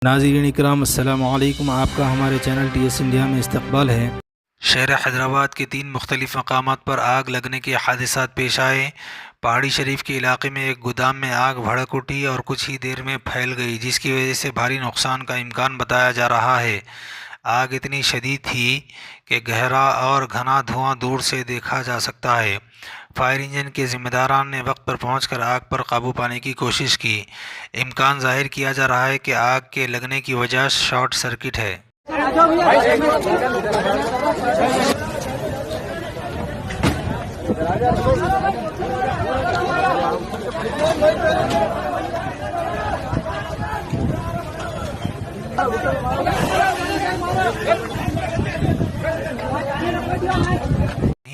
नाज़रीन इकराम अस्सलामु अलैकुम। आपका हमारे चैनल TS इंडिया में इस्तकबाल है। शहर हैदराबाद के 3 मुख्तलिफ़ मकामात पर आग लगने के हादिसात पेश आए। पहाड़ी शरीफ के इलाके में एक गोदाम में आग भड़क उठी और कुछ ही देर में फैल गई, जिसकी वजह से भारी नुकसान का इम्कान बताया जा रहा है। आग इतनी शदीद थी कि गहरा और घना धुआं दूर से देखा जा सकता है। फायर इंजन के ज़िम्मेदारान ने वक्त पर पहुंचकर आग पर काबू पाने की कोशिश की। इम्कान जाहिर किया जा रहा है कि आग के लगने की वजह शॉर्ट सर्किट है।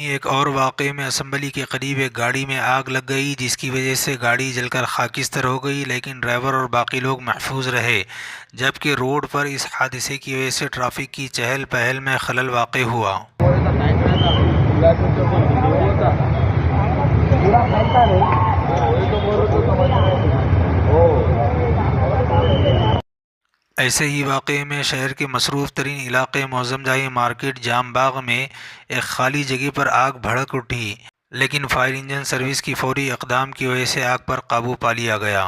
एक और वाक़े में असम्बली के करीब एक गाड़ी में आग लग गई, जिसकी वजह से गाड़ी जलकर खाकिस्तर हो गई, लेकिन ड्राइवर और बाकी लोग महफूज रहे। जबकि रोड पर इस हादसे की वजह से ट्रैफिक की चहल पहल में खलल वाक़ हुआ। ऐसे ही वाक़े में शहर के मसरूफ़ तरीन इलाक़े मौज़म जाही मार्केट जाम बाग में एक खाली जगह पर आग भड़क उठी, लेकिन फायर इंजन सर्विस की फौरी इक़दाम की वजह से आग पर काबू पा लिया गया।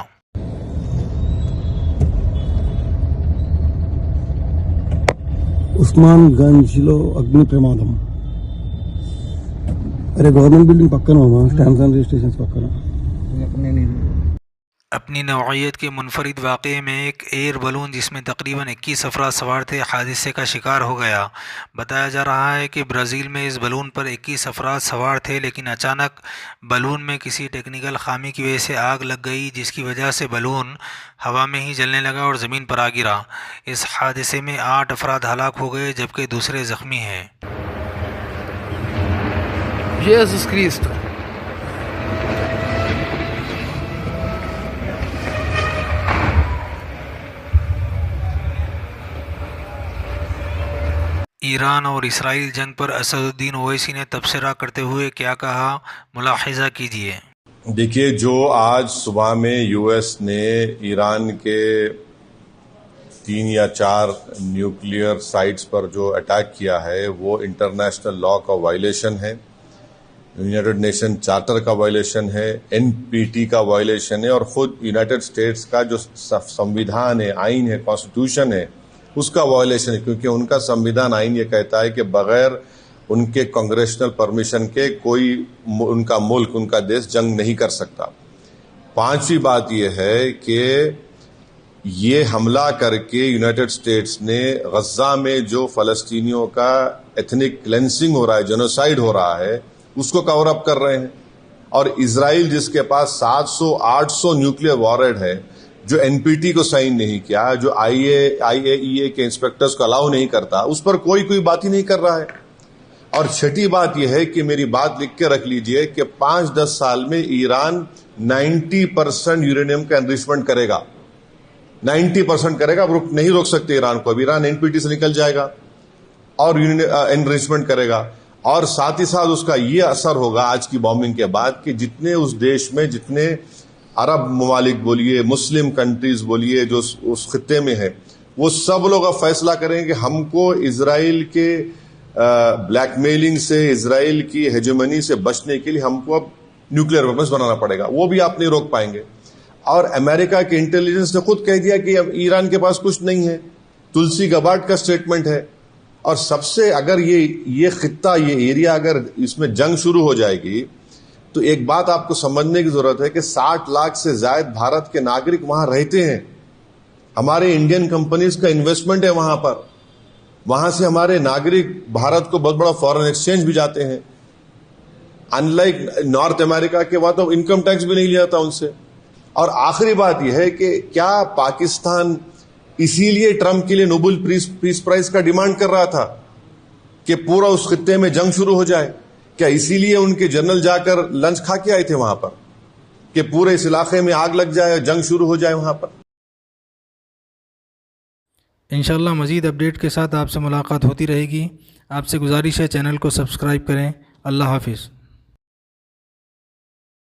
ఉస్మాన్ గంజ్లో అగ్ని ప్రమాదం. అరే గవర్నమెంట్ బిల్డింగ్ పక్కన టర్మ్స్ అండ్ రిజిస్ట్రేషన్స్ పక్కన. अपनी नौइयत के मुनफरिद वाक़े में एक एयर बलून जिसमें तकरीबन 21 अफराद सवार थे हादसे का शिकार हो गया। बताया जा रहा है कि ब्राज़ील में इस बलून पर 21 अफराद सवार थे, लेकिन अचानक बलून में किसी टेक्निकल खामी की वजह से आग लग गई, जिसकी वजह से बलून हवा में ही जलने लगा और ज़मीन पर आ गिरा। इस हादसे में 8 अफराद हलाक हो गए, जबकि दूसरे ज़ख्मी हैं। Jesus Cristo. ईरान और इसराइल जंग पर असदुद्दीन ओवैसी ने तबसरा करते हुए क्या कहा, मुलाहिज़ा कीजिए। देखिए, जो आज सुबह में यूएस ने ईरान के 3 या 4 न्यूक्लियर साइट्स पर जो अटैक किया है वो इंटरनेशनल लॉ का वायलेशन है, यूनाइटेड नेशन चार्टर का वायलेशन है, एनपीटी का वायलेशन है और खुद यूनाइटेड स्टेट्स का जो संविधान है, आइन है, कॉन्स्टिट्यूशन है, उसका वायलेशन है। क्योंकि उनका संविधान आइन ये कहता है कि बगैर उनके कांग्रेशनल परमिशन के कोई उनका मुल्क, उनका देश जंग नहीं कर सकता। 5वीं बात यह है कि ये हमला करके यूनाइटेड स्टेट्स ने गजा में जो फलस्तीनियों का एथनिक क्लेंसिंग हो रहा है, जेनोसाइड हो रहा है, उसको कवर अप कर रहे हैं। और इजराइल जिसके पास 700-800 न्यूक्लियर वॉरहेड है, जो एनपीटी को साइन नहीं किया, जो आईएईए के इंस्पेक्टर्स को अलाउ नहीं करता, उस पर कोई बात ही नहीं कर रहा है। और छठी बात यह है कि मेरी बात लिख के रख लीजिए कि 5-10 साल में ईरान 90% यूरेनियम का एनरिचमेंट करेगा, 90% करेगा। नहीं रोक सकते ईरान को। अब ईरान एनपीटी से निकल जाएगा और एनरिचमेंट करेगा। और साथ ही साथ उसका ये असर होगा आज की बॉम्बिंग के बाद कि जितने उस देश में, जितने अरब ममालिक बोलिए, मुस्लिम कंट्रीज बोलिए, जो उस खित्ते में है, वो सब लोग अब फैसला करेंगे कि हमको इजराइल के ब्लैकमेलिंग से, इजराइल की हेजेमनी से बचने के लिए हमको अब न्यूक्लियर वेपन्स बनाना पड़ेगा। वो भी आप नहीं रोक पाएंगे। और अमेरिका के इंटेलिजेंस ने खुद कह दिया कि अब ईरान के पास कुछ नहीं है। तुलसी गबार्ड का स्टेटमेंट है। और सबसे अगर ये खित्ता, ये एरिया अगर इसमें जंग शुरू हो जाएगी तो एक बात आपको समझने की जरूरत है कि 60 लाख से ज्यादा भारत के नागरिक वहां रहते हैं। हमारे इंडियन कंपनीज का इन्वेस्टमेंट है वहां पर। वहां से हमारे नागरिक भारत को बहुत बड़ा फॉरेन एक्सचेंज भी जाते हैं। अनलाइक नॉर्थ अमेरिका के वहां तो इनकम टैक्स भी नहीं लिया जाता उनसे। और आखिरी बात यह है कि क्या पाकिस्तान इसीलिए ट्रंप के लिए नोबेल पीस प्राइज का डिमांड कर रहा था कि पूरा उस खित्ते में जंग शुरू हो जाए? क्या इसीलिए उनके जनरल जाकर लंच खा के आए थे वहां पर कि पूरे इस इलाके में आग लग जाए, जंग शुरू हो जाए वहां पर? इंशाअल्लाह मज़ीद अपडेट के साथ आपसे मुलाकात होती रहेगी। आपसे गुजारिश है चैनल को सब्सक्राइब करें। अल्लाह हाफिज़।